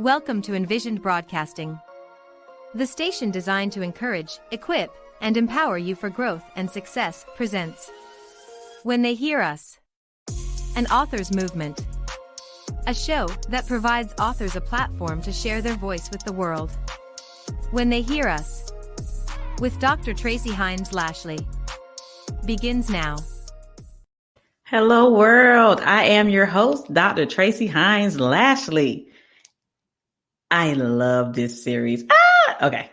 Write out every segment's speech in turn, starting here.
Welcome to Envisioned Broadcasting, the station designed to encourage, equip, and empower you for growth and success presents When They Hear Us, an author's movement, a show that provides authors a platform to share their voice with the world. When They Hear Us, with Dr. Tracie Hines Lashley, begins now. Hello world, I am your host, Dr. Tracie Hines Lashley. I love this series. Okay.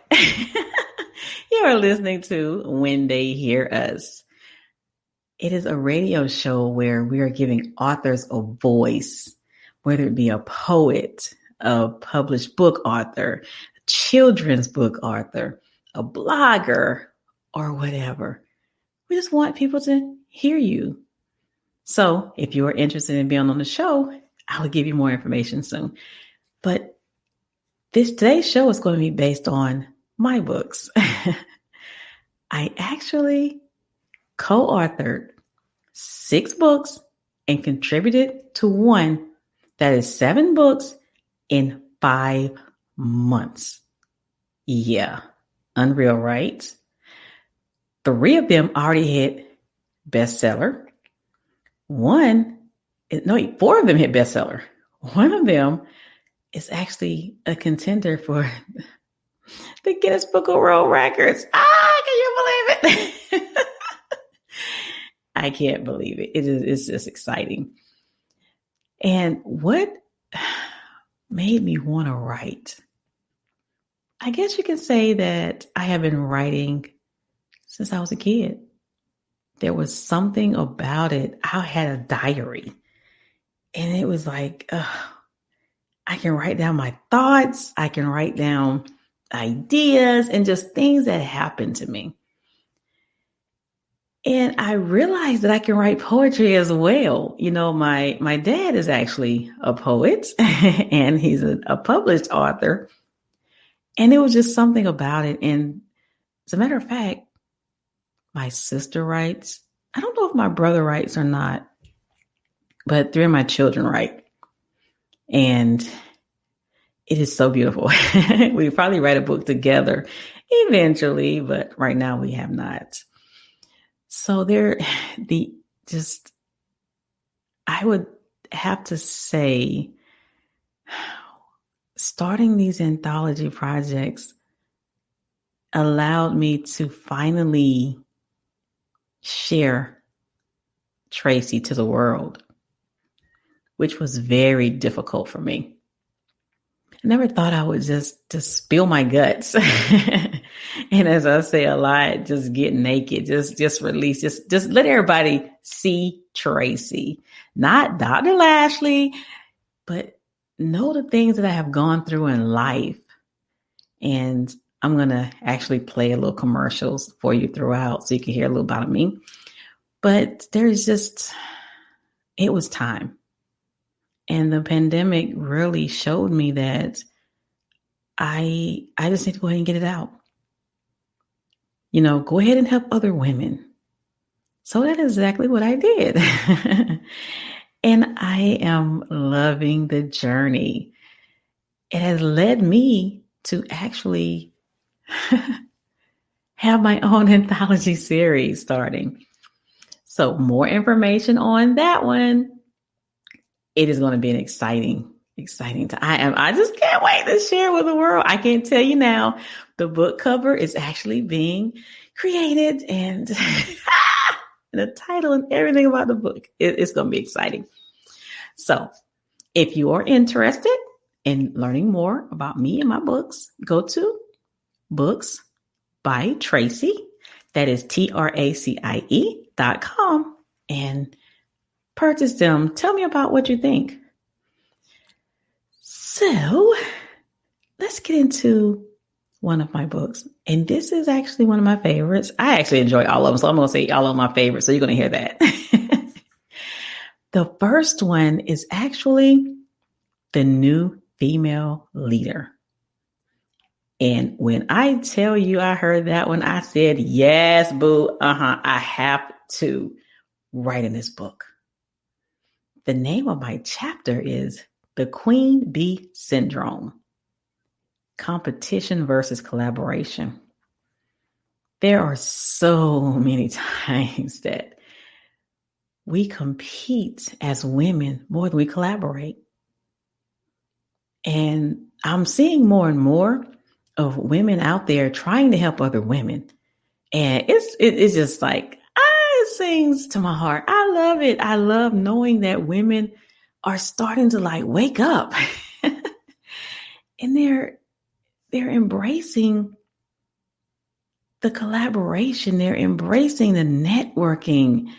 You are listening to When They Hear Us. It is a radio show where we are giving authors a voice, whether it be a poet, a published book author, a children's book author, a blogger, or whatever. We just want people to hear you. So if you are interested in being on the show, I will give you more information soon. But today's show is going to be based on my books. I actually co-authored 6 books and contributed to one that is 7 books in 5 months. Yeah, unreal, right? 3 of them already hit bestseller. 4 of them hit bestseller. One of them is actually a contender for the Guinness Book of World Records. Can you believe it? I can't believe it. It's just exciting. And what made me want to write? I guess you can say that I have been writing since I was a kid. There was something about it. I had a diary, and it was like, I can write down my thoughts. I can write down ideas and just things that happened to me. And I realized that I can write poetry as well. You know, my dad is actually a poet and he's a published author. And it was just something about it. And as a matter of fact, my sister writes. I don't know if my brother writes or not, but 3 of my children write. And it is so beautiful. We probably write a book together eventually, but right now we have not. So I would have to say, starting these anthology projects allowed me to finally share Tracie to the world, which was very difficult for me. I never thought I would just spill my guts. And as I say a lot, just get naked, just release, just let everybody see Tracie, not Dr. Lashley, but know the things that I have gone through in life. And I'm going to actually play a little commercials for you throughout so you can hear a little about me. But it was time. And the pandemic really showed me that I just need to go ahead and get it out. You know, go ahead and help other women. So that is exactly what I did. And I am loving the journey. It has led me to actually have my own anthology series starting. So more information on that one. It is going to be an exciting time. I just can't wait to share with the world. I can't tell you now, the book cover is actually being created and the title and everything about the book. It's going to be exciting. So if you are interested in learning more about me and my books, go to Books by Tracie. That is TRACIE.com and purchase them. Tell me about what you think. So let's get into one of my books. And this is actually one of my favorites. I actually enjoy all of them. So I'm going to say all of my favorites. So you're going to hear that. The first one is actually The New Female Leader. And when I tell you I heard that one, I said, yes, boo. I have to write in this book. The name of my chapter is The Queen Bee Syndrome. Competition versus collaboration. There are so many times that we compete as women more than we collaborate. And I'm seeing more and more of women out there trying to help other women. And it's just like, it sings to my heart. I love it. I love knowing that women are starting to like wake up and they're embracing the collaboration. They're embracing the networking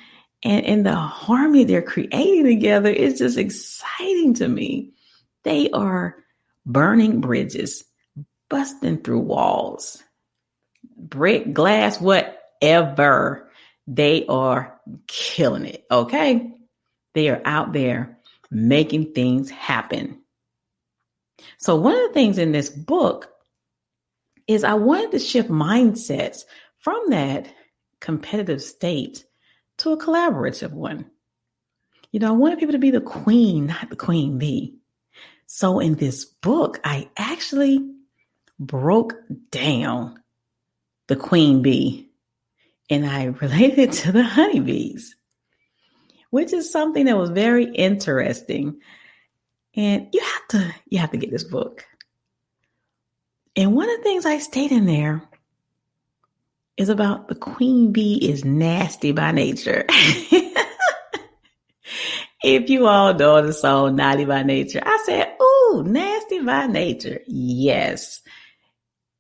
and the harmony they're creating together. Is just exciting to me. They are burning bridges, busting through walls, brick, glass, whatever. They are killing it. Okay. They are out there making things happen. So one of the things in this book is I wanted to shift mindsets from that competitive state to a collaborative one. You know, I wanted people to be the queen, not the queen bee. So in this book, I actually broke down the queen bee and I related it to the honeybees, which is something that was very interesting. And you have to get this book. And one of the things I state in there is about the queen bee is nasty by nature. If you all know the song Naughty by Nature, I said, ooh, nasty by nature. Yes.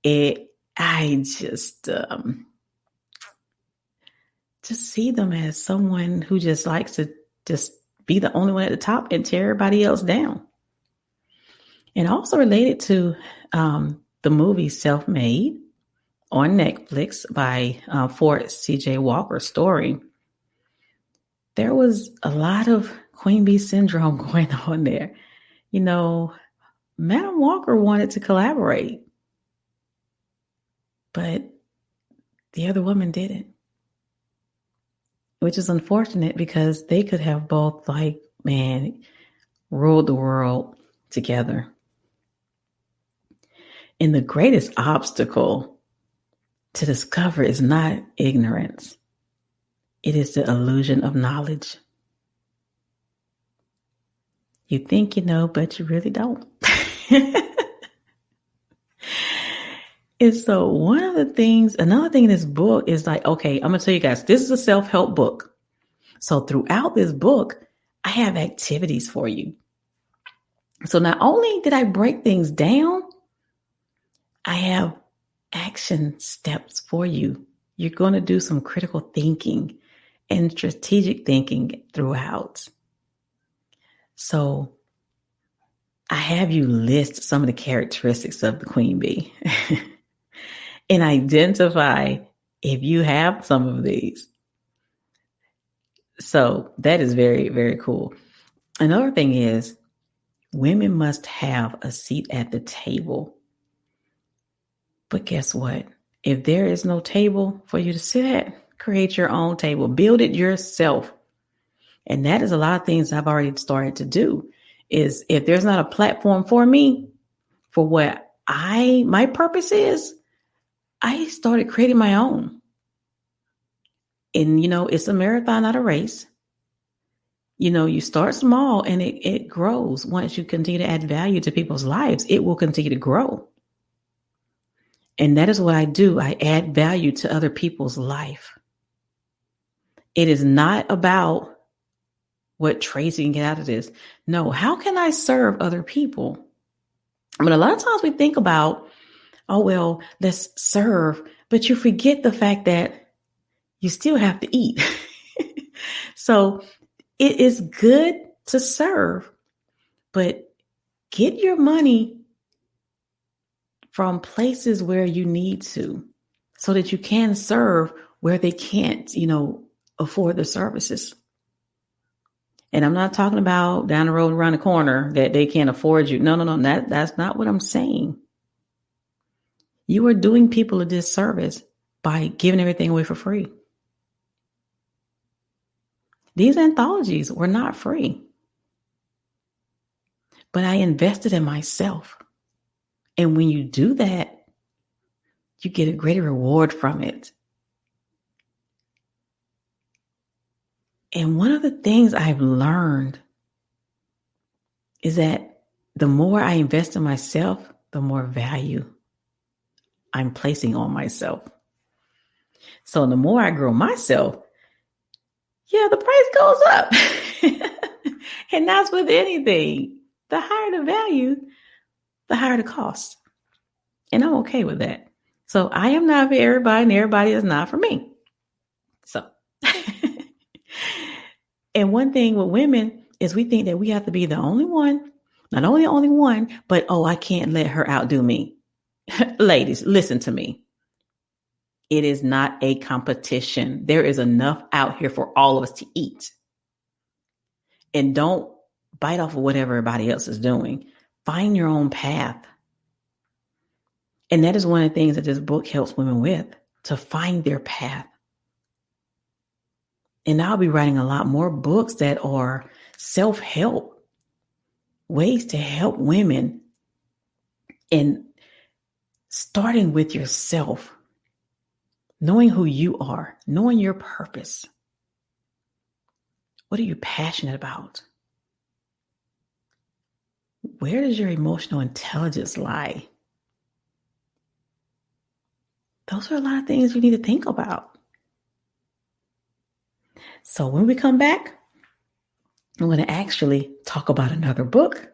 I just see them as someone who just likes to just be the only one at the top and tear everybody else down. And also related to the movie SelfMade on Netflix by Ford C.J. Walker story, there was a lot of queen bee syndrome going on there. You know, Madam Walker wanted to collaborate, but the other woman didn't, which is unfortunate because they could have both ruled the world together. And the greatest obstacle to discover is not ignorance. It is the illusion of knowledge. You think you know, but you really don't. And so another thing in this book is like, okay, I'm going to tell you guys, this is a self-help book. So throughout this book, I have activities for you. So not only did I break things down, I have action steps for you. You're going to do some critical thinking and strategic thinking throughout. So I have you list some of the characteristics of the queen bee and identify if you have some of these. So that is very, very cool. Another thing is women must have a seat at the table. But guess what? If there is no table for you to sit at, create your own table, build it yourself. And that is a lot of things I've already started to do. Is if there's not a platform for me, for what my purpose is, I started creating my own. And, it's a marathon, not a race. You start small and it grows. Once you continue to add value to people's lives, it will continue to grow. And that is what I do. I add value to other people's life. It is not about what Tracie can get out of this. No, how can I serve other people? I mean, a lot of times we think about, oh, well, let's serve, but you forget the fact that you still have to eat. So it is good to serve, but get your money from places where you need to so that you can serve where they can't, afford the services. And I'm not talking about down the road around the corner that they can't afford you. No. That's not what I'm saying. You are doing people a disservice by giving everything away for free. These anthologies were not free. but I invested in myself. And when you do that, you get a greater reward from it. And one of the things I've learned is that the more I invest in myself, the more value I'm placing on myself. So the more I grow myself, the price goes up. And that's with anything. The higher the value, the higher the cost. And I'm okay with that. So I am not for everybody, and everybody is not for me. So, and one thing with women is we think that we have to be the only one, not only the only one, but, I can't let her outdo me. Ladies, listen to me. It is not a competition. There is enough out here for all of us to eat. And don't bite off of what everybody else is doing. Find your own path. And that is one of the things that this book helps women with, to find their path. And I'll be writing a lot more books that are self-help, ways to help women, and starting with yourself, knowing who you are, knowing your purpose. What are you passionate about? Where does your emotional intelligence lie? Those are a lot of things you need to think about. So when we come back, I'm going to actually talk about another book.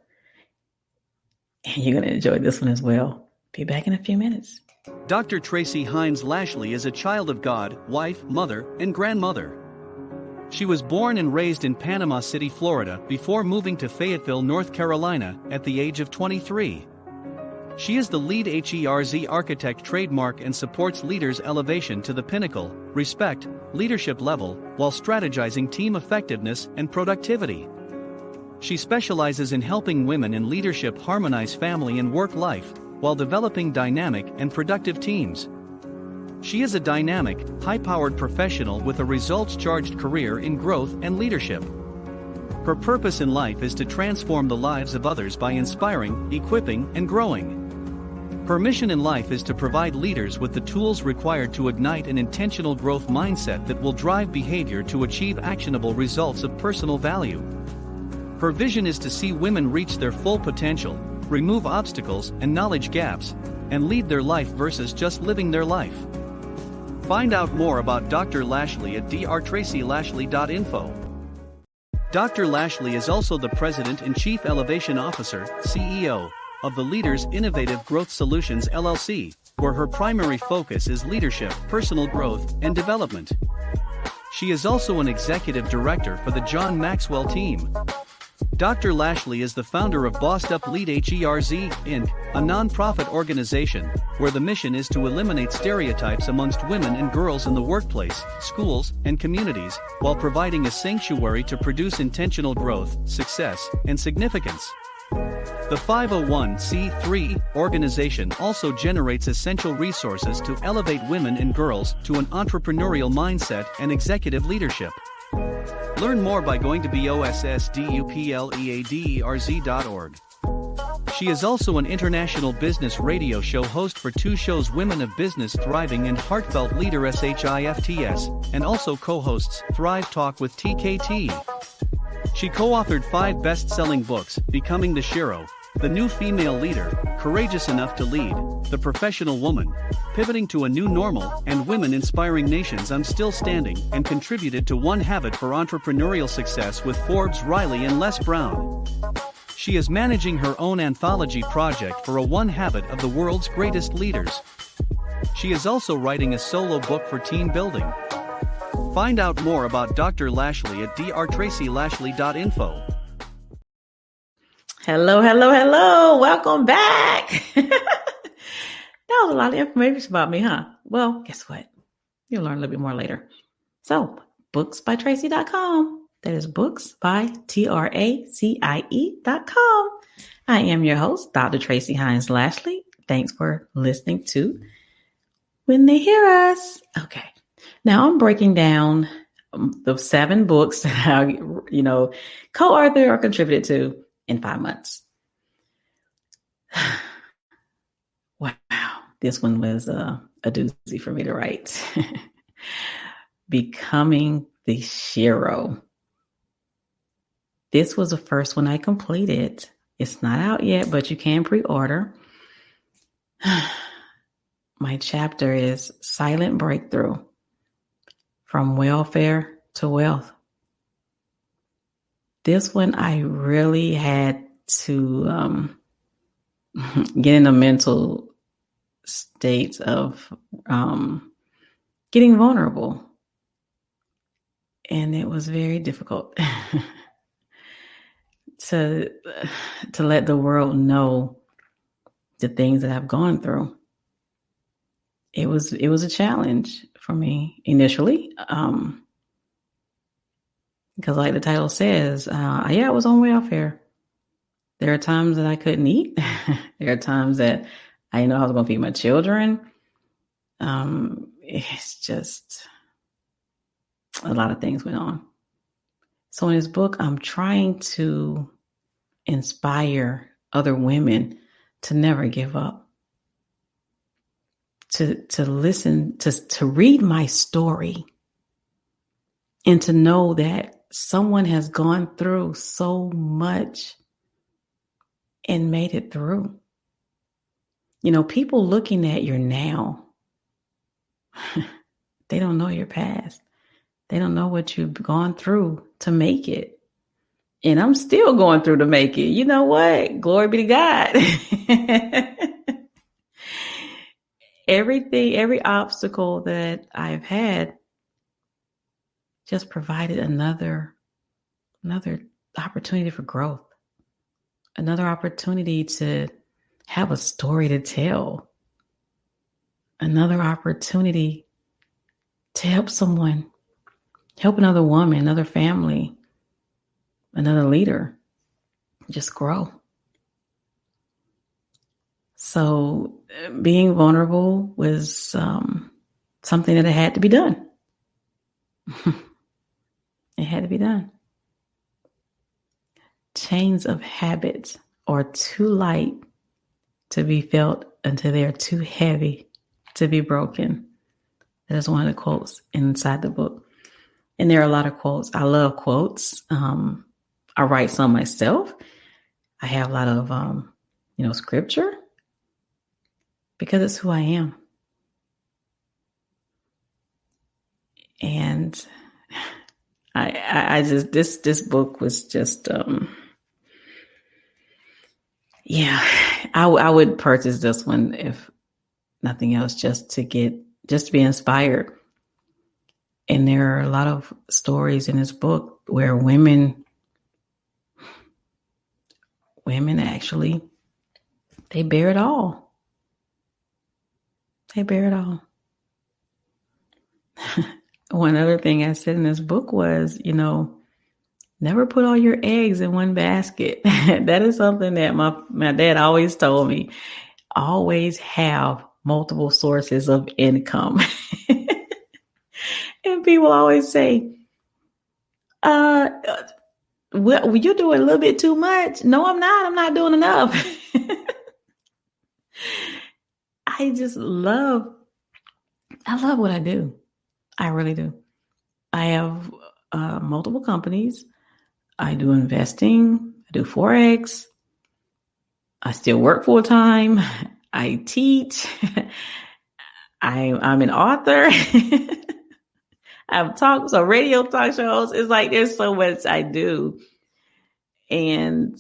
And you're going to enjoy this one as well. Be back in a few minutes. Dr. Tracie Hines Lashley is a child of God, wife, mother, and grandmother. She was born and raised in Panama City, Florida, before moving to Fayetteville, North Carolina, at the age of 23. She is the lead HERZ architect trademark and supports leaders' elevation to the pinnacle, respect, leadership level, while strategizing team effectiveness and productivity. She specializes in helping women in leadership harmonize family and work life, while developing dynamic and productive teams. She is a dynamic, high-powered professional with a results-charged career in growth and leadership. Her purpose in life is to transform the lives of others by inspiring, equipping, and growing. Her mission in life is to provide leaders with the tools required to ignite an intentional growth mindset that will drive behavior to achieve actionable results of personal value. Her vision is to see women reach their full potential, remove obstacles and knowledge gaps, and lead their life versus just living their life. Find out more about Dr. Lashley at drtracielashley.info. Dr. Lashley is also the President and Chief Elevation Officer, CEO, of the Leaders Innovative Growth Solutions LLC, where her primary focus is leadership, personal growth, and development. She is also an executive director for the John Maxwell team. Dr. Lashley is the founder of Bossed Up Lead HERZ, Inc., a nonprofit organization where the mission is to eliminate stereotypes amongst women and girls in the workplace, schools, and communities, while providing a sanctuary to produce intentional growth, success, and significance. The 501c3 organization also generates essential resources to elevate women and girls to an entrepreneurial mindset and executive leadership. Learn more by going to bossdupleaderz.org. She is also an international business radio show host for two shows, Women of Business Thriving and Heartfelt Leader SHIFTS, and also co-hosts Thrive Talk with TKT. She co-authored 5 best-selling books, Becoming the Shiro, The New Female Leader, Courageous Enough to Lead, The Professional Woman, Pivoting to a New Normal, and Women Inspiring Nations. I'm Still Standing, and contributed to One Habit for Entrepreneurial Success with Forbes, Riley and Les Brown. She is managing her own anthology project for a One Habit of the World's Greatest Leaders. She is also writing a solo book for team building. Find out more about Dr. Lashley at drtracielashley.info. Hello, hello, hello. Welcome back. That was a lot of information about me, huh? Well, guess what? You'll learn a little bit more later. So, booksbytracie.com. That is booksbytracie.com. I am your host, Dr. Tracie Hines Lashley. Thanks for listening to When They Hear Us. Okay. Now I'm breaking down the 7 books that I, co-authored or contributed to in 5 months. Wow, this one was a doozy for me to write. Becoming the Shiro. This was the first one I completed. It's not out yet, but you can pre-order. My chapter is Silent Breakthrough, from Welfare to Wealth. This one I really had to get in a mental state of getting vulnerable. And it was very difficult to let the world know the things that I've gone through. It was a challenge for me initially, because like the title says, I was on welfare. There are times that I couldn't eat. There are times that I didn't know how I was going to feed my children. It's just a lot of things went on. So in this book, I'm trying to inspire other women to never give up, to listen, to read my story, and to know that someone has gone through so much and made it through. You know, people looking at your now, they don't know your past. They don't know what you've gone through to make it. And I'm still going through to make it. You know what? Glory be to God. Every obstacle that I've had just provided another opportunity for growth, another opportunity to have a story to tell, another opportunity to help someone, help another woman, another family, another leader just grow. So being vulnerable was something that had to be done. It had to be done. Chains of habits are too light to be felt until they are too heavy to be broken. That is one of the quotes inside the book. And there are a lot of quotes. I love quotes. I write some myself. I have a lot of, scripture, because it's who I am. And I just, this book was just, I would purchase this one if nothing else, just to be inspired. And there are a lot of stories in this book where women actually, they bear it all. They bear it all. One other thing I said in this book was, never put all your eggs in one basket. That is something that my dad always told me. Always have multiple sources of income. And people always say, well, you're doing a little bit too much. No, I'm not. I'm not doing enough. I love what I do. I really do. I have multiple companies. I do investing. I do Forex. I still work full time. I teach. I'm an author. I've talked, so radio talk shows. It's like there's so much I do. And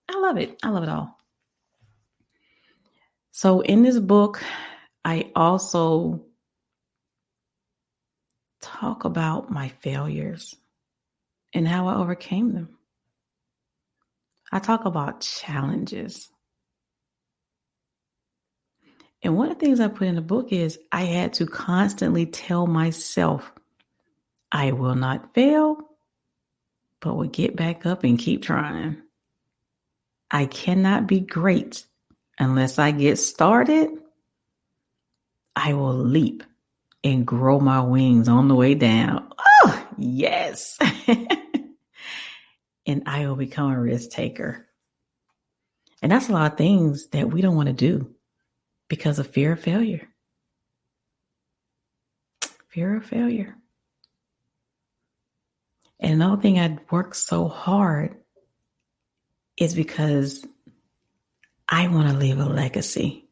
I love it. I love it all. So in this book, I also talk about my failures and how I overcame them. I talk about challenges. And one of the things I put in the book is I had to constantly tell myself, I will not fail, but will get back up and keep trying. I cannot be great unless I get started. I will leap and grow my wings on the way down. Oh, yes. And I will become a risk taker. And that's a lot of things that we don't want to do because of fear of failure. Fear of failure. And another thing I worked so hard is because I want to leave a legacy.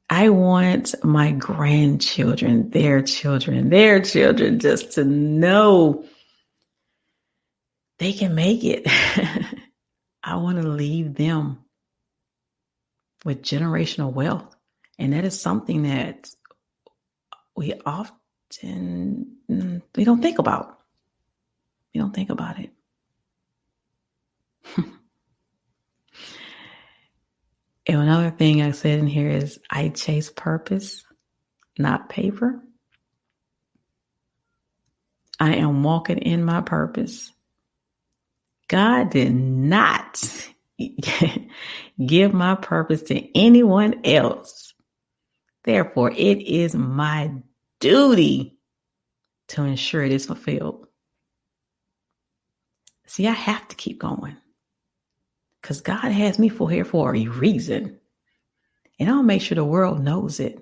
I want my grandchildren, their children just to know they can make it. I want to leave them with generational wealth. And that is something that we don't think about. We don't think about it. And another thing I said in here is I chase purpose, not paper. I am walking in my purpose. God did not give my purpose to anyone else. Therefore, it is my duty to ensure it is fulfilled. See, I have to keep going because God has me here for a reason. And I'll make sure the world knows it.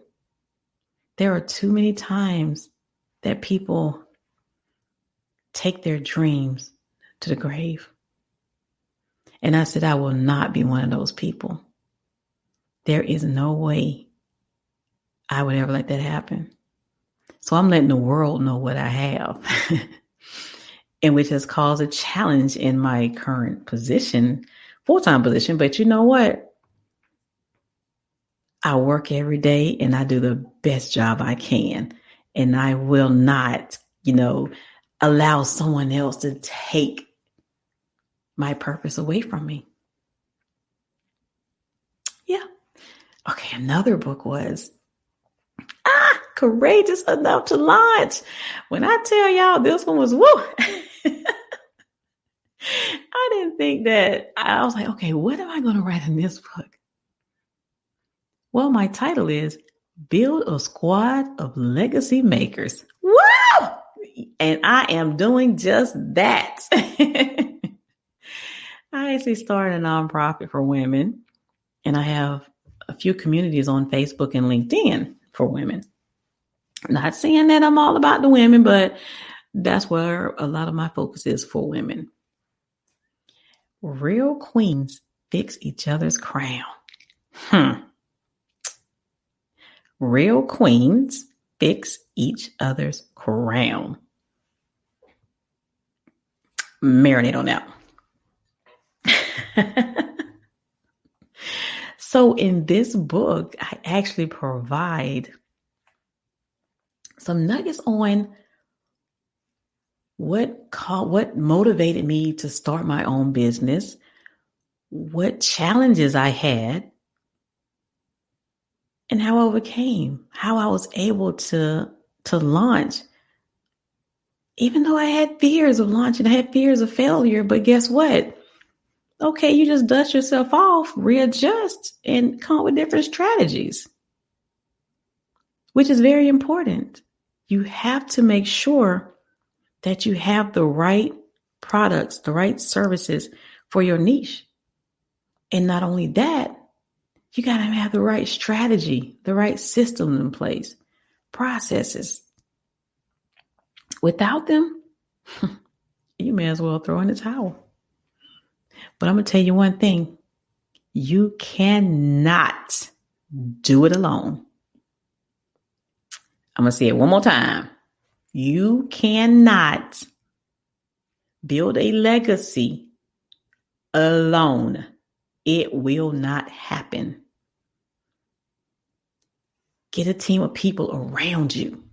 There are too many times that people take their dreams to the grave. And I said, I will not be one of those people. There is no way I would ever let that happen. So I'm letting the world know what I have, and which has caused a challenge in my current position, full-time position. But you know what? I work every day and I do the best job I can. And I will not, allow someone else to take my purpose away from me. Yeah. Okay. Another book was Courageous Enough to Launch. When I tell y'all this one was woo. I didn't think that. I was like, okay, what am I going to write in this book? Well, my title is Build a Squad of Legacy Makers. Woo! And I am doing just that. I actually started a nonprofit for women, and I have a few communities on Facebook and LinkedIn for women. Not saying that I'm all about the women, but that's where a lot of my focus is for women. Real queens fix each other's crown. Real queens fix each other's crown. Marinate on that. So in this book, I actually provide some nuggets on what motivated me to start my own business, what challenges I had, and how I overcame, how I was able to launch. Even though I had fears of launching, I had fears of failure, but guess what? Okay, you just dust yourself off, readjust, and come up with different strategies, which is very important. You have to make sure that you have the right products, the right services for your niche. And not only that, you got to have the right strategy, the right systems in place, processes. Without them, you may as well throw in the towel. But I'm going to tell you one thing. You cannot do it alone. I'm going to say it one more time. You cannot build a legacy alone. It will not happen. Get a team of people around you.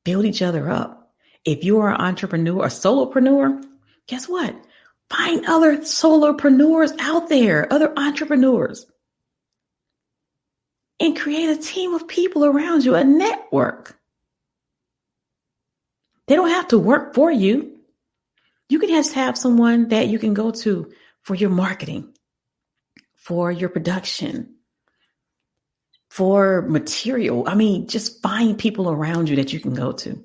Build each other up. If you are an entrepreneur, a solopreneur, guess what? Find other solopreneurs out there, other entrepreneurs, and create a team of people around you, a network. They don't have to work for you. You can just have someone that you can go to for your marketing, for your production, for material. I mean, just find people around you that you can go to.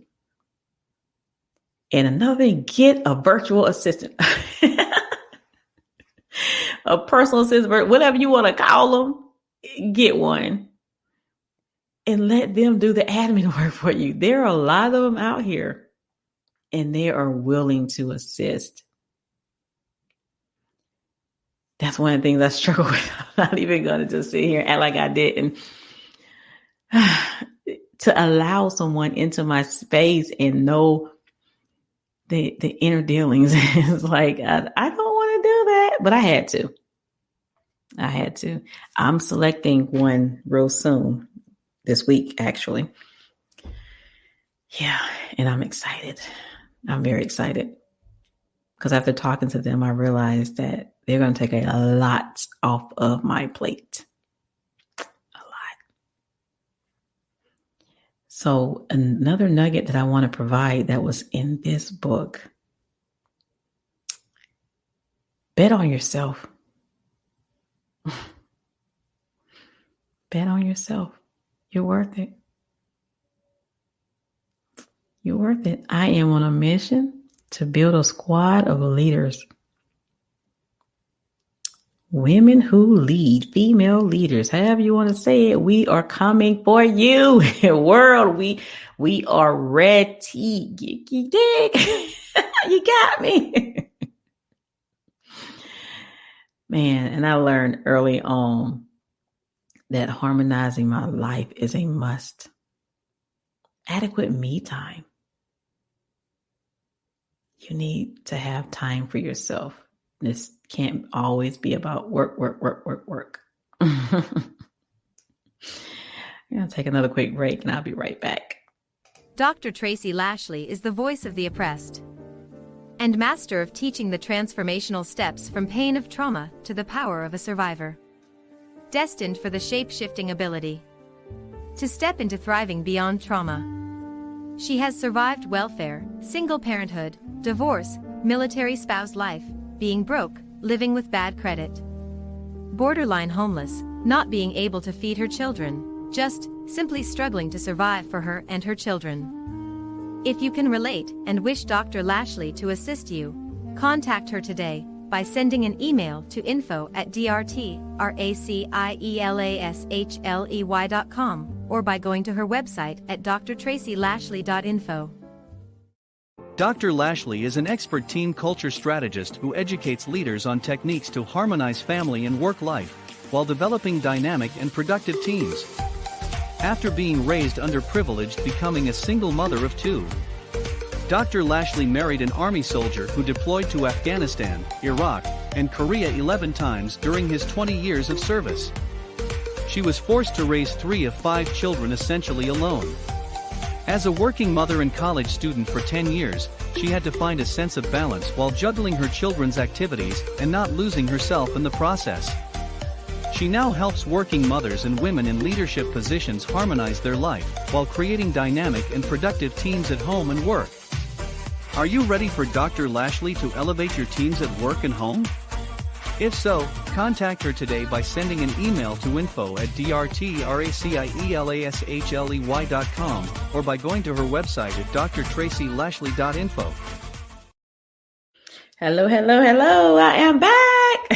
And another thing, get a virtual assistant. a personal assistant, whatever you want to call them, get one. And let them do the admin work for you. There are a lot of them out here, and they are willing to assist. That's one of the things I struggle with. I'm not even going to just sit here and act like I didn't. To allow someone into my space and know the inner dealings is like, I don't want to do that, but I had to. I'm selecting one real soon. This week, actually. Yeah, and I'm excited. I'm very excited. Because after talking to them, I realized that they're going to take a lot off of my plate. A lot. So another nugget that I want to provide that was in this book. Bet on yourself. Bet on yourself. You're worth it. You're worth it. I am on a mission to build a squad of leaders. Women who lead, female leaders, however you want to say it. We are coming for you. World, we are ready. You dig? You got me. Man, and I learned early on that harmonizing my life is a must. Adequate me time. You need to have time for yourself. This can't always be about work. I'm going to take another quick break and I'll be right back. Dr. Tracie Lashley is the voice of the oppressed and master of teaching the transformational steps from pain of trauma to the power of a survivor. Destined for the shape-shifting ability to step into thriving beyond trauma. She has survived welfare, single parenthood, divorce, military spouse life, being broke, living with bad credit, borderline homeless, not being able to feed her children, just simply struggling to survive for her and her children. If you can relate and wish Dr. Lashley to assist you, contact her today by sending an email to info@drtracielashley.com or by going to her website at drtracielashley.info. Dr. Lashley is an expert team culture strategist who educates leaders on techniques to harmonize family and work life while developing dynamic and productive teams. After being raised underprivileged, becoming a single mother of two, Dr. Lashley married an Army soldier who deployed to Afghanistan, Iraq, and Korea 11 times during his 20 years of service. She was forced to raise 3 of 5 children essentially alone. As a working mother and college student for 10 years, she had to find a sense of balance while juggling her children's activities and not losing herself in the process. She now helps working mothers and women in leadership positions harmonize their life while creating dynamic and productive teams at home and work. Are you ready for Dr. Lashley to elevate your teams at work and home? If so, contact her today by sending an email to info@drtracielashley.com or by going to her website at drtracielashley.info. Hello. I am back.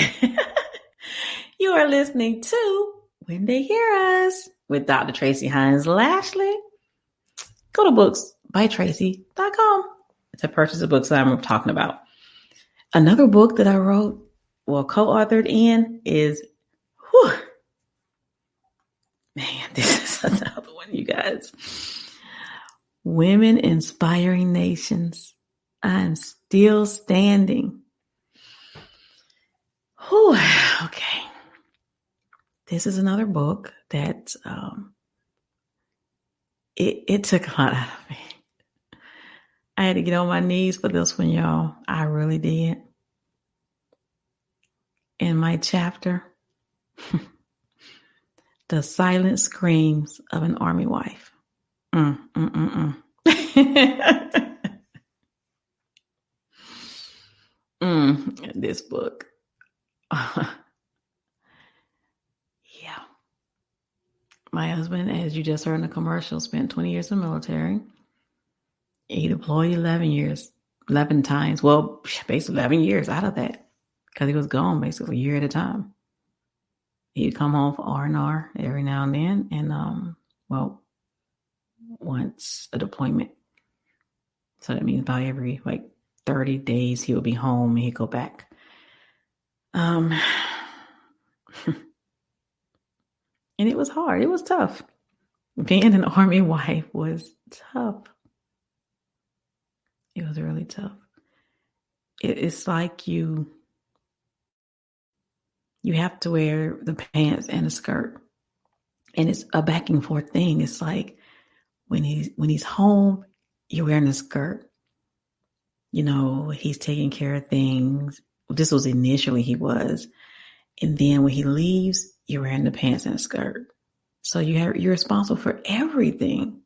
You are listening to When They Hear Us with Dr. Tracie Hines Lashley. Go to booksbytracie.com to purchase the books that I'm talking about. Another book that I wrote, co-authored in is, this is another one, you guys. Women Inspiring Nations. I'm still standing. Okay. This is another book that it took a lot out of me. I had to get on my knees for this one, y'all. I really did. In my chapter, The Silent Screams of an Army Wife. This book. Yeah. My husband, as you just heard in the commercial, spent 20 years in the military. He deployed 11 times. Well, basically 11 years out of that. because he was gone basically a year at a time. He'd come home for R&R every now and then, and once a deployment. So that means about every 30 days he would be home and he'd go back. And it was hard. It was tough. Being an Army wife was tough. It was really tough. It's like you have to wear the pants and the skirt. And it's a back and forth thing. It's like when he's home, you're wearing a skirt. He's taking care of things. This was initially he was. And then when he leaves, you're wearing the pants and the skirt. So you're responsible for everything.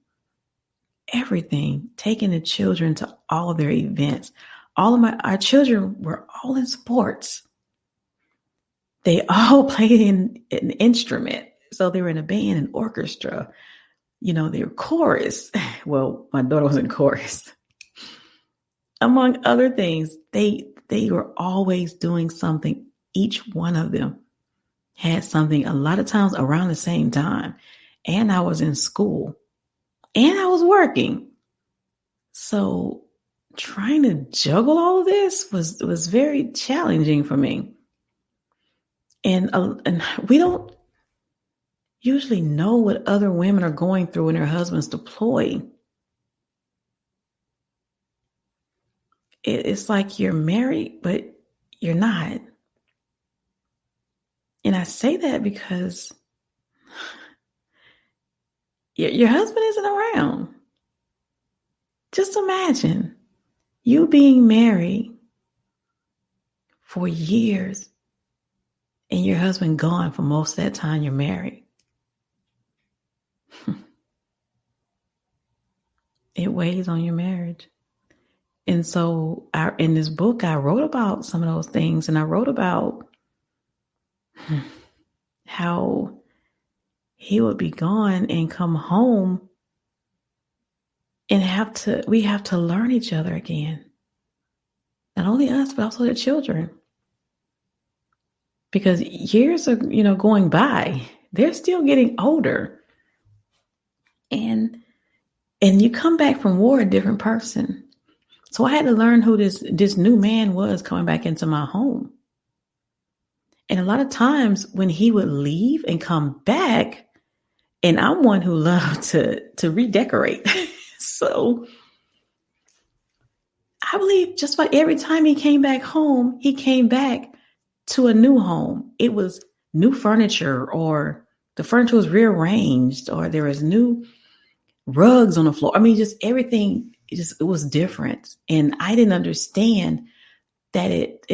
Everything. Taking the children to all of their events. Our children were all in sports. They all played in an instrument. So they were in a band, an orchestra. They were chorus. Well, my daughter was in chorus. Among other things, they were always doing something. Each one of them had something a lot of times around the same time. And I was in school. And I was working. So trying to juggle all of this was very challenging for me. And we don't usually know what other women are going through when their husbands deploy. It's like you're married, but you're not. And I say that because your husband isn't around. Just imagine you being married for years and your husband gone for most of that time you're married. It weighs on your marriage. And so in this book, I wrote about some of those things, and I wrote about how he would be gone and come home and we have to learn each other again. Not only us, but also the children. Because years are, going by. They're still getting older. And you come back from war a different person. So I had to learn who this new man was coming back into my home. And a lot of times when he would leave and come back, and I'm one who loved to redecorate. So I believe just about every time he came back home, he came back to a new home. It was new furniture, or the furniture was rearranged, or there was new rugs on the floor. I mean, just everything, it was different. And I didn't understand that it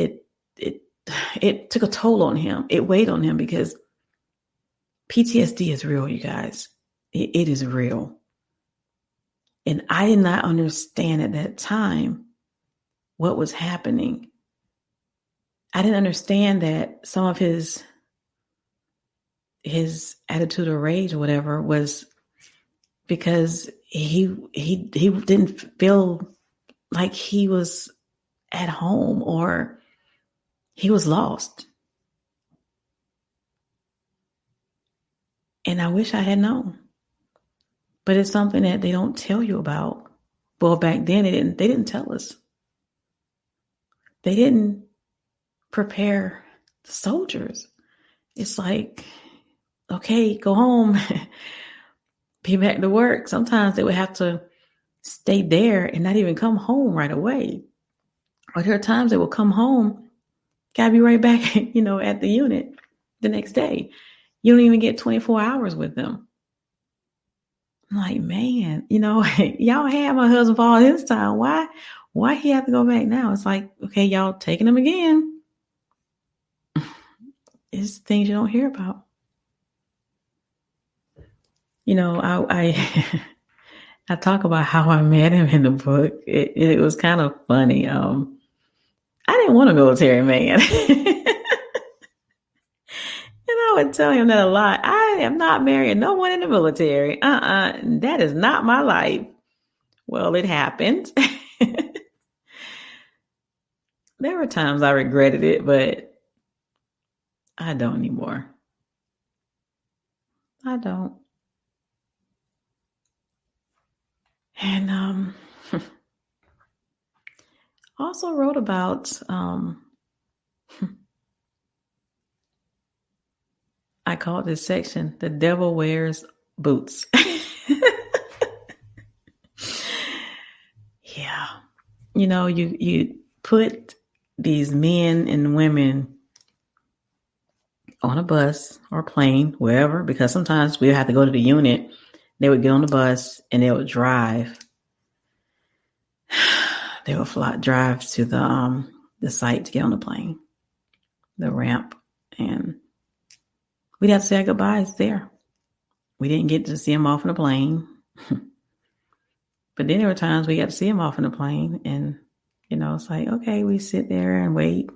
took a toll on him. It weighed on him because PTSD is real, you guys. It is real. And I did not understand at that time what was happening. I didn't understand that some of his attitude or rage or whatever was because he didn't feel like he was at home, or he was lost. And I wish I had known. But it's something that they don't tell you about. Well, back then they didn't tell us. They didn't prepare the soldiers. It's like, okay, go home, be back to work. Sometimes they would have to stay there and not even come home right away. Or there are times they will come home, gotta be right back, at the unit the next day. You don't even get 24 hours with them. I'm like, man, y'all had my husband for all this time. Why he have to go back now? It's like, okay, y'all taking him again. It's things you don't hear about. I I talk about how I met him in the book. It was kind of funny. I didn't want a military man. And I would tell him that a lot. I am not marrying no one in the military. That is not my life. Well, it happened. There were times I regretted it, but I don't anymore. I don't. And also wrote about I called this section "The Devil Wears Boots." Yeah. You know, you put these men and women on a bus or plane, wherever, because sometimes we have to go to the unit. They would get on the bus and they would drive. They would drive to the site to get on the plane, the ramp, and we'd have to say our goodbyes there. We didn't get to see them off in the plane. But then there were times we got to see them off in the plane, and, you know, it's like, okay, we sit there and wait.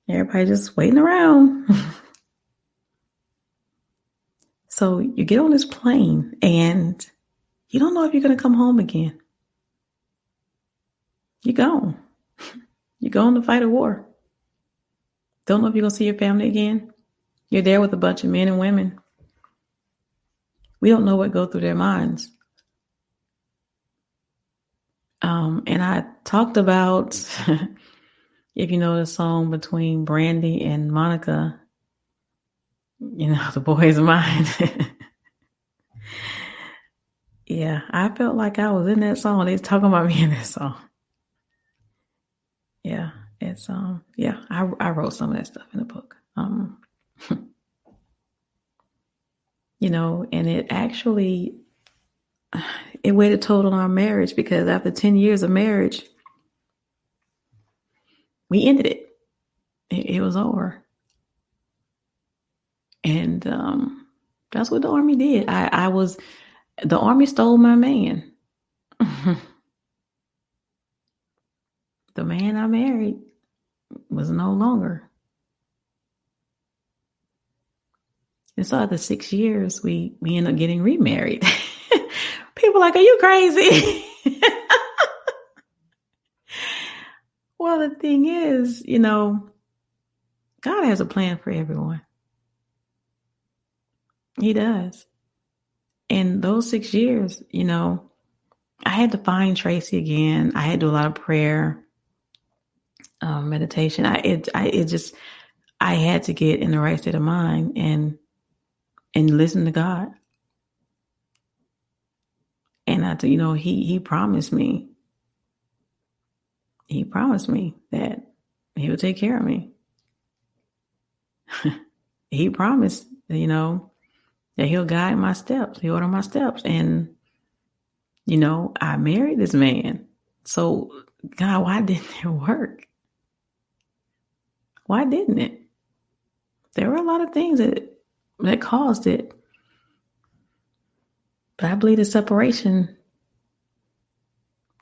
Everybody just waiting around. So you get on this plane and you don't know if you're going to come home again. You're gone. You're going to fight a war. Don't know if you're going to see your family again. You're there with a bunch of men and women. We don't know what goes through their minds. And I talked about, if you know the song between Brandy and Monica, you know, The Boy Is Mine. Yeah, I felt like I was in that song. They was talking about me in that song. Yeah, it's I wrote some of that stuff in the book. You know, and it actually it weighed a toll on our marriage, because after 10 years of marriage, we ended it. It was over. And that's what the Army did. The Army stole my man. The man I married was no longer. And so after 6 years, we ended up getting remarried. People are like, are you crazy? Well, the thing is, you know, God has a plan for everyone. He does. And those 6 years, you know, I had to find Tracie again. I had to do a lot of prayer, meditation. I had to get in the right state of mind and listen to God. And you know, he promised me. He promised me that he would take care of me. He promised, you know, that he'll guide my steps. He'll order my steps. And, you know, I married this man. So, God, why didn't it work? Why didn't it? There were a lot of things that caused it. But I believe the separation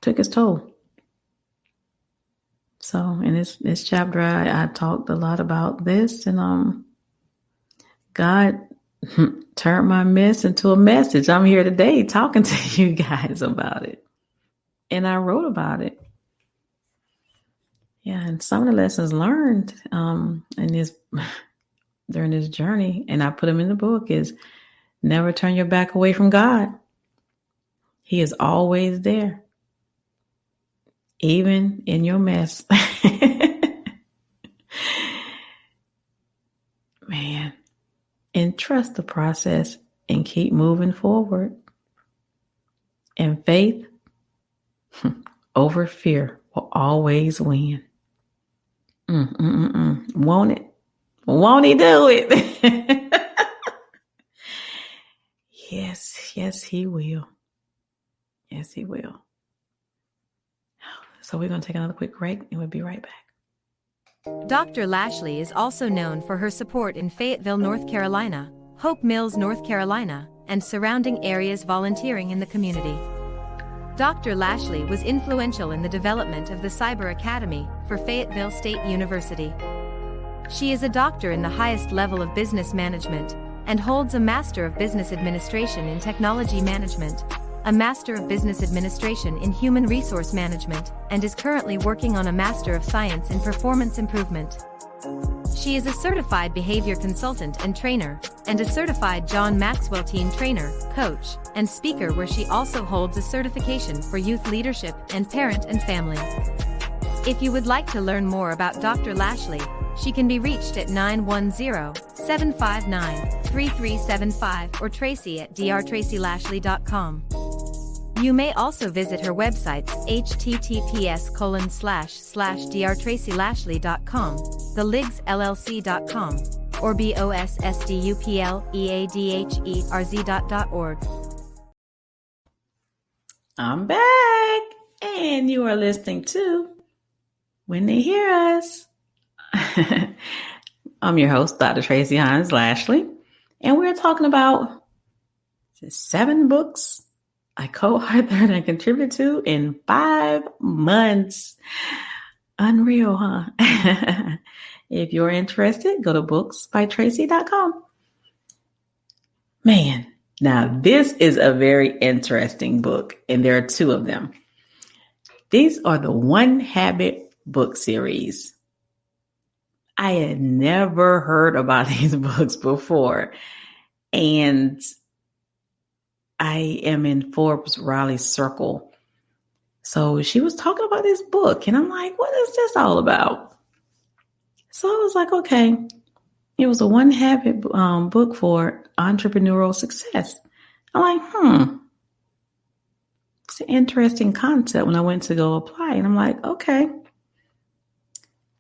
took its toll. So in this chapter, I talked a lot about this, and God turned my mess into a message. I'm here today talking to you guys about it. And I wrote about it. Yeah, and some of the lessons learned during this journey, and I put them in the book, is never turn your back away from God. He is always there, even in your mess. Man, and trust the process and keep moving forward. And faith over fear will always win. Won't it? Won't he do it? Yes, he will. Yes, he will. So we're going to take another quick break and we'll be right back. Dr. Lashley is also known for her support in Fayetteville, North Carolina, Hope Mills, North Carolina, and surrounding areas, volunteering in the community. Dr. Lashley was influential in the development of the Cyber Academy for Fayetteville State University. She is a doctor in the highest level of business management and holds a Master of Business Administration in Technology Management. a Master of Business Administration in Human Resource Management, and is currently working on a Master of Science in Performance Improvement. She is a certified behavior consultant and trainer, and a certified John Maxwell team trainer, coach, and speaker, where she also holds a certification for youth leadership and parent and family. If you would like to learn more about Dr. Lashley, she can be reached at 910-759-3375 or tracie@drtracielashley.com. You may also visit her websites https://drtracielashley.com, theligsllc.com, or bossdupleadherz.org. I'm back, and you are listening to When They Hear Us. I'm your host, Dr. Tracie Hines Lashley, and we're talking about 7 books I co-authored and contributed to in 5 months. Unreal, huh? If you're interested, go to booksbytracie.com. Man, now this is a very interesting book, and there are 2 of them. These are the One Habit book series. I had never heard about these books before, and I am in Forbes Riley's circle. So she was talking about this book, and I'm like, what is this all about? So I was like, okay, it was a One Habit book for entrepreneurial success. I'm like, it's an interesting concept when I went to go apply. And I'm like, okay,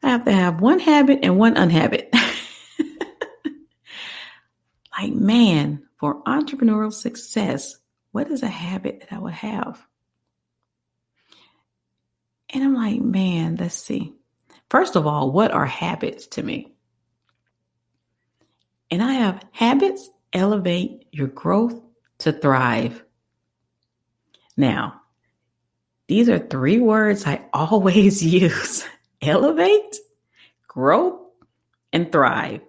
I have to have 1 habit and 1 unhabit. Like, man, for entrepreneurial success, what is a habit that I would have? And I'm like, man, let's see. First of all, what are habits to me? And I have habits elevate your growth to thrive. Now, these are 3 words I always use: elevate, growth, and thrive.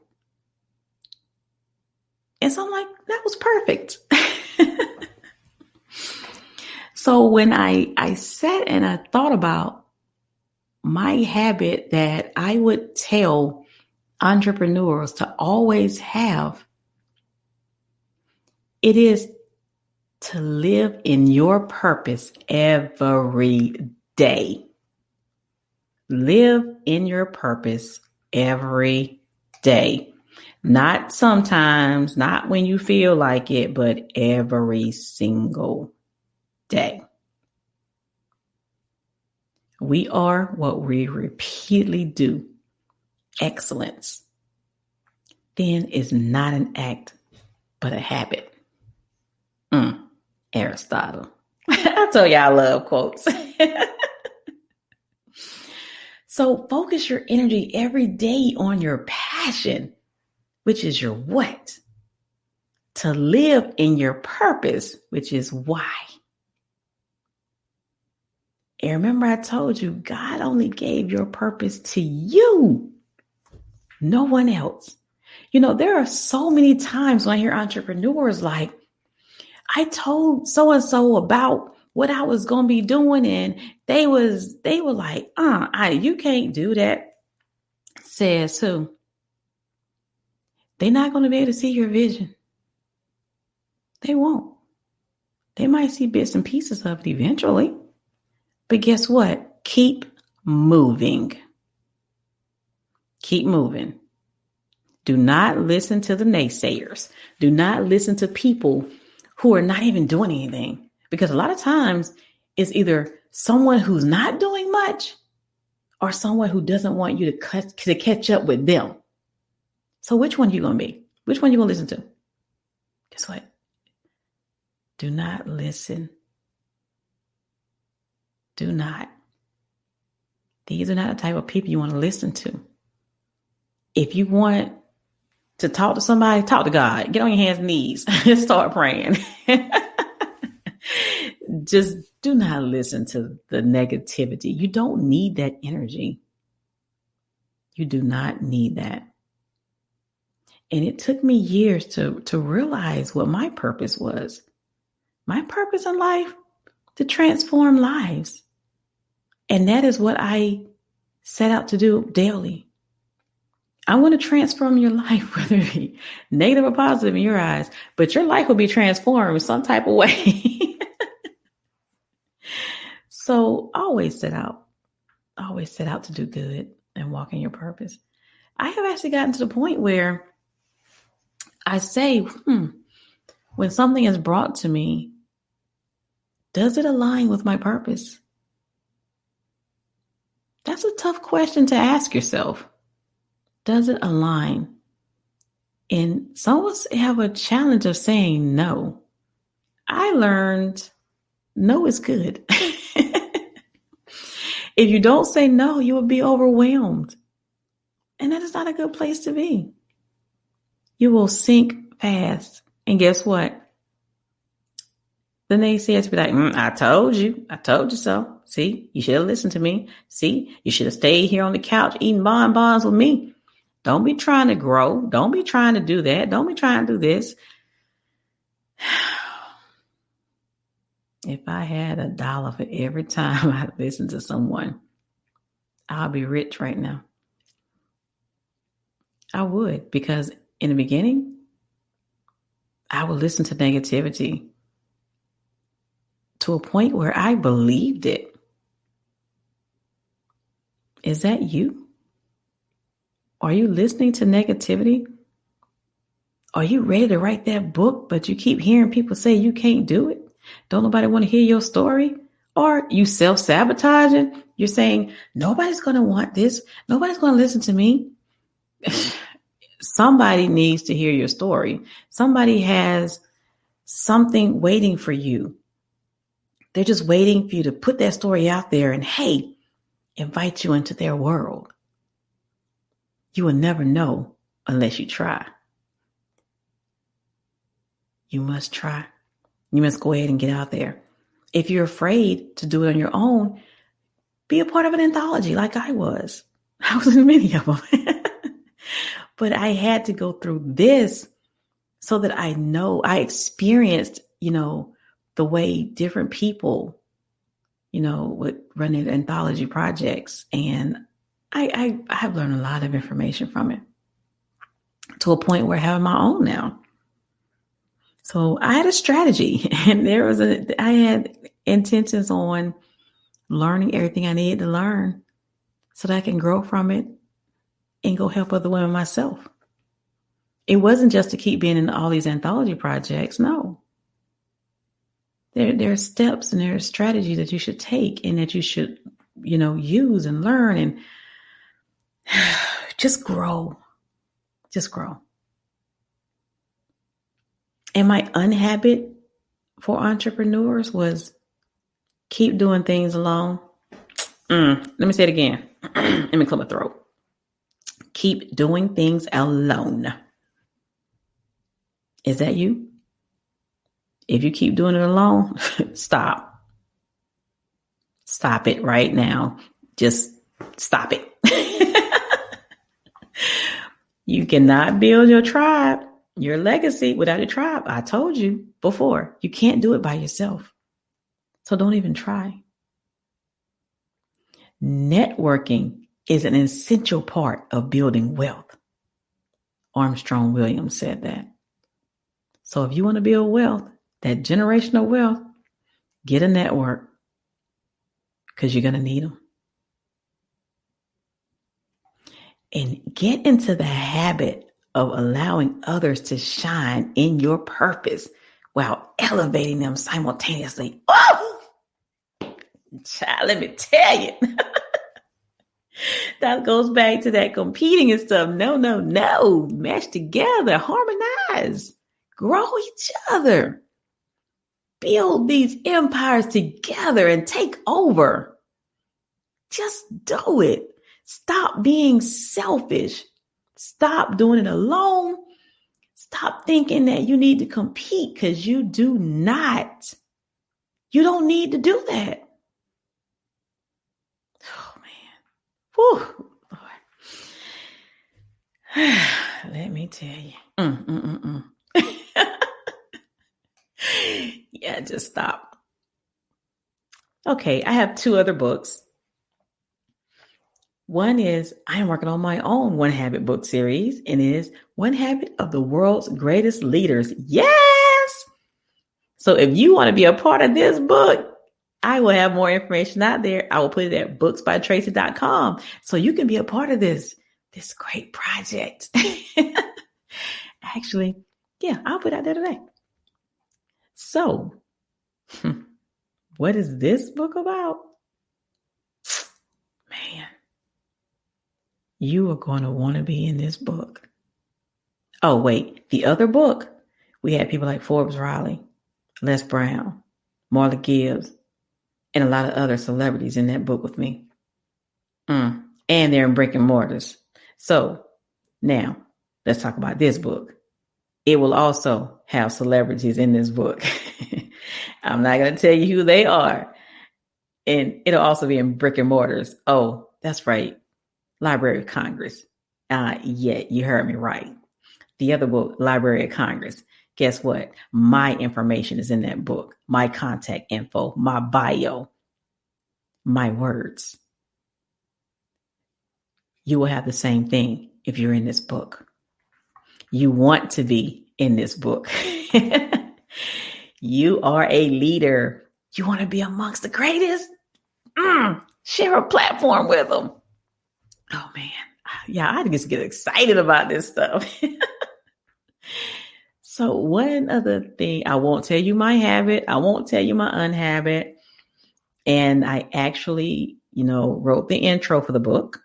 And so I'm like, that was perfect. So when I sat and I thought about my habit that I would tell entrepreneurs to always have, it is to live in your purpose every day. Live in your purpose every day. Not sometimes, not when you feel like it, but every single day. We are what we repeatedly do. Excellence then is not an act, but a habit. Aristotle. I told you I love quotes. So focus your energy every day on your passion, which is your what? To live in your purpose, which is why. And remember, I told you, God only gave your purpose to you, no one else. You know, there are so many times when I hear entrepreneurs like, I told so-and-so about what I was going to be doing, and they were like, you can't do that. Says who? They're not going to be able to see your vision. They won't. They might see bits and pieces of it eventually. But guess what? Keep moving. Keep moving. Do not listen to the naysayers. Do not listen to people who are not even doing anything. Because a lot of times it's either someone who's not doing much or someone who doesn't want you to catch up with them. So which one are you going to be? Which one are you going to listen to? Guess what? Do not listen. Do not. These are not the type of people you want to listen to. If you want to talk to somebody, talk to God. Get on your hands and knees and start praying. Just do not listen to the negativity. You don't need that energy. You do not need that. And it took me years to realize what my purpose was. My purpose in life, to transform lives. And that is what I set out to do daily. I want to transform your life, whether it be negative or positive in your eyes, but your life will be transformed some type of way. So always set out to do good and walk in your purpose. I have actually gotten to the point where I say, when something is brought to me, does it align with my purpose? That's a tough question to ask yourself. Does it align? And some of us have a challenge of saying no. I learned no is good. If you don't say no, you will be overwhelmed. And that is not a good place to be. You will sink fast. And guess what? The naysayers be like, I told you so. See, you should have listened to me. See, you should have stayed here on the couch eating bonbons with me. Don't be trying to grow. Don't be trying to do that. Don't be trying to do this. If I had $1 for every time I listen to someone, I'll be rich right now. I would, because in the beginning, I would listen to negativity to a point where I believed it. Is that you? Are you listening to negativity? Are you ready to write that book, but you keep hearing people say you can't do it? Don't nobody want to hear your story? Or you self-sabotaging? You're saying, nobody's going to want this. Nobody's going to listen to me. Somebody needs to hear your story. Somebody has something waiting for you. They're just waiting for you to put that story out there and, hey, invite you into their world. You will never know unless you try. You must try. You must go ahead and get out there. If you're afraid to do it on your own, be a part of an anthology like I was. I was in many of them. But I had to go through this so that I experienced, the way different people, would run their anthology projects. And I have learned a lot of information from it to a point where I have my own now. So I had a strategy, and I had intentions on learning everything I needed to learn so that I can grow from it and go help other women myself. It wasn't just to keep being in all these anthology projects. No. There are steps and there are strategies that you should take and that you should, use and learn and just grow. Just grow. And my unhabit for entrepreneurs was keep doing things alone. Let me say it again. Let me clear my throat. Keep doing things alone. Is that you? If you keep doing it alone, stop. Stop it right now. Just stop it. You cannot build your tribe, your legacy without a tribe. I told you before, you can't do it by yourself. So don't even try. Networking is an essential part of building wealth. Armstrong Williams said that. So if you want to build wealth, that generational wealth, get a network because you're going to need them. And get into the habit of allowing others to shine in your purpose while elevating them simultaneously. Oh, child, let me tell you. That goes back to that competing and stuff. No. Mesh together, harmonize, grow each other. Build these empires together and take over. Just do it. Stop being selfish. Stop doing it alone. Stop thinking that you need to compete because you do not. You don't need to do that. Oh, man. Whew, Lord. Let me tell you. can't just stop. Okay, I have 2 other books. One is I am working on my own One Habit book series, and it is One Habit of the World's Greatest Leaders. Yes! So if you want to be a part of this book, I will have more information out there. I will put it at booksbytracie.com so you can be a part of this great project. Actually, yeah, I'll put it out there today. So, what is this book about? Man, you are going to want to be in this book. Oh, wait, the other book, we had people like Forbes Riley, Les Brown, Marla Gibbs, and a lot of other celebrities in that book with me. And they're in brick and mortars. So now let's talk about this book. It will also have celebrities in this book. I'm not going to tell you who they are. And it'll also be in brick and mortars. Oh, that's right. Library of Congress. Yeah, you heard me right. The other book, Library of Congress. Guess what? My information is in that book. My contact info, my bio, my words. You will have the same thing if you're in this book. You want to be in this book. You are a leader. You want to be amongst the greatest? Share a platform with them. Oh, man. Yeah, I just get excited about this stuff. So one other thing, I won't tell you my habit. I won't tell you my unhabit. And I actually, wrote the intro for the book.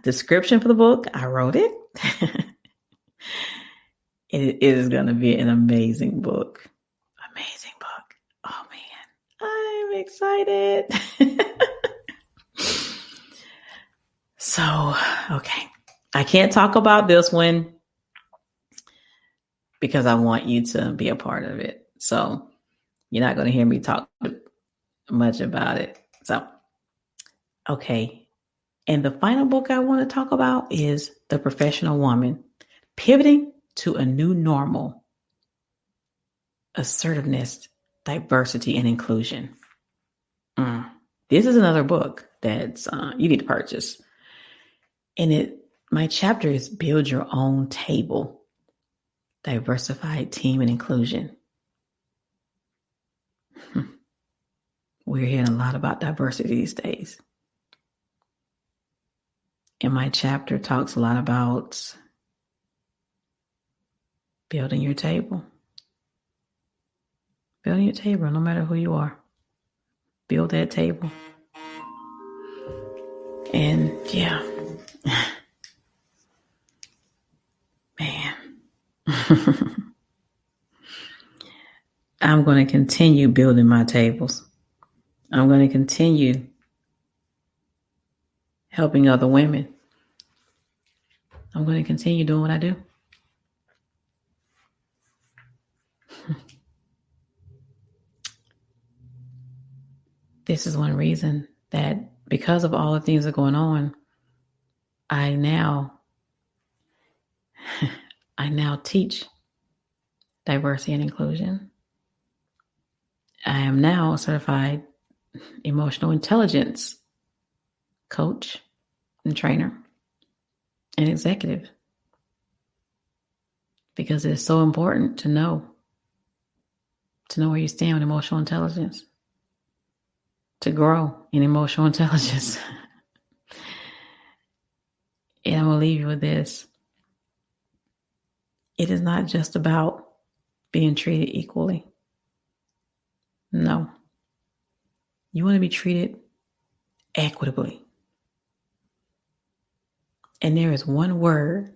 Description for the book. I wrote it. It is going to be an amazing book. Amazing book. Oh, man. I'm excited. So, okay. I can't talk about this one because I want you to be a part of it. So you're not going to hear me talk much about it. So, okay. And the final book I want to talk about is The Professional Woman, Pivoting to a New Normal, Assertiveness, Diversity, and Inclusion. This is another book that you need to purchase. And my chapter is Build Your Own Table, Diversified Team and Inclusion. We're hearing a lot about diversity these days. And my chapter talks a lot about building your table. Building your table, no matter who you are. Build that table. And yeah. Man. I'm going to continue building my tables. I'm going to continue helping other women. I'm going to continue doing what I do. This is one reason that because of all the things that are going on, I now teach diversity and inclusion. I am now a certified emotional intelligence coach and trainer and executive, because it's so important to know where you stand with emotional intelligence, to grow in emotional intelligence. And I'm going to leave you with this. It is not just about being treated equally. No. You want to be treated equitably. And there is one word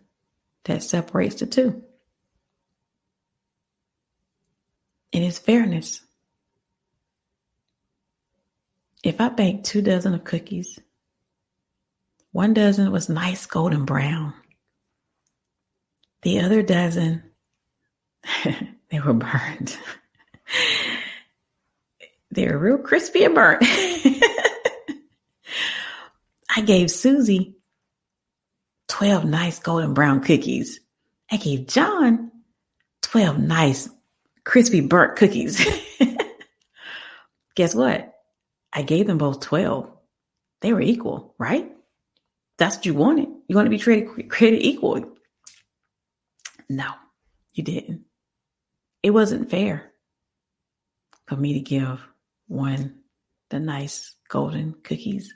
that separates the two. And it's fairness. If I baked 2 dozen of cookies, 1 dozen was nice golden brown. The other dozen, they were burned. They were real crispy and burnt. I gave Susie 12 nice golden brown cookies. I gave John 12 nice crispy burnt cookies. Guess what? I gave them both 12. They were equal, right? That's what you wanted. You want to be created equal. No, you didn't. It wasn't fair for me to give one the nice golden cookies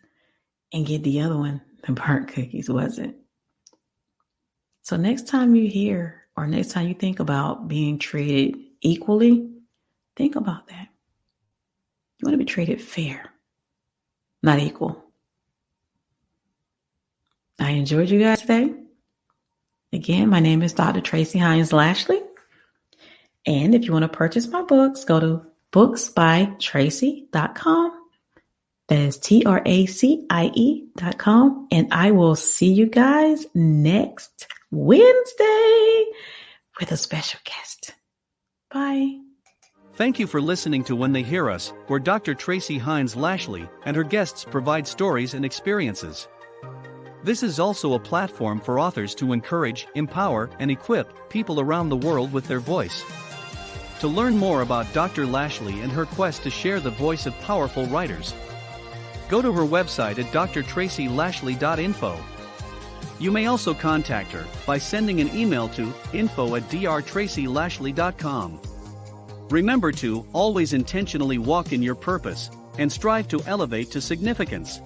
and give the other one the burnt cookies, was it? So next time you hear or next time you think about being treated equally, think about that. You want to be treated fair, not equal. I enjoyed you guys today. Again, my name is Dr. Tracie Hines Lashley. And if you want to purchase my books, go to booksbytracie.com. That is TRACIE.com. And I will see you guys next Wednesday with a special guest. Bye. Thank you for listening to When They Hear Us, where Dr. Tracie Hines Lashley and her guests provide stories and experiences. This is also a platform for authors to encourage, empower, and equip people around the world with their voice. To learn more about Dr. Lashley and her quest to share the voice of powerful writers, go to her website at drtracielashley.info. You may also contact her by sending an email to info@drtracielashley.com. Remember to always intentionally walk in your purpose and strive to elevate to significance.